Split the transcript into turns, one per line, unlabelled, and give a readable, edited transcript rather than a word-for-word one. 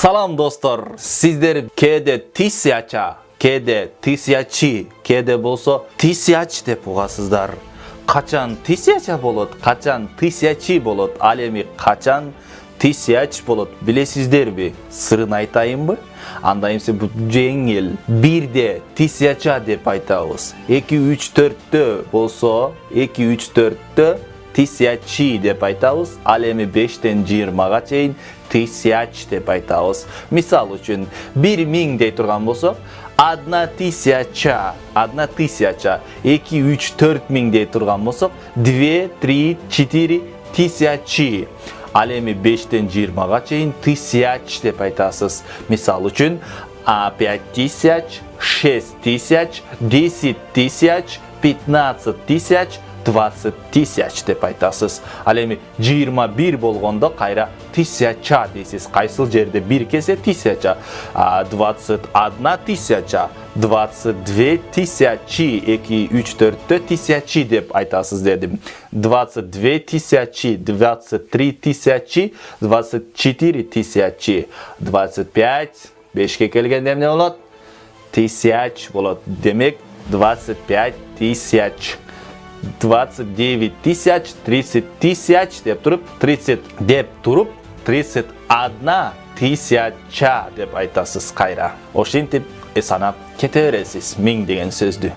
Салам достор, сиздер кээде тысяча, кээде тысячи, кээде болсо тысяч деп угасыздар. Качан тысяча болот, качан тысячи болот, ал эми качан тысяч болот билесиздерби? Сырын айтайынбы? Анда эмсе бул жеңил. Бирде тысяча деп айтабыз. 2-3-4тө болсо 2-3-4тө тысячи деп айтабыз. Ал эми 5тен 20га чейин тысяч деп айтабыз. Мисал үчүн 1000 дей турган болсок, 1000, 2-3-4 дей турган болсок, 2-3-4 тысячи. Ал эми 5тен 20га чейин тысяч деп айтасыз. Мисал үчүн 5000, 6000, 10000, 15000, 20000 деп айтасыз. Ал эми 21 болгондо кайра тысяча дейсиз. Кайсыл жерде бир кесе тысяча. 21000, 22000, 2-3-4тө тысячи деп айтасыз дедим. 22000, 23000, 24000, 25, 5ке келгенде эмне болот? Тысяч болот. Демек 25000. 29000, 30000 деп туруп, 30 деп туруп, 31 тысяча деп айтасыз кайра. Ошентип санап кете бересиз 1000 деген сөздү.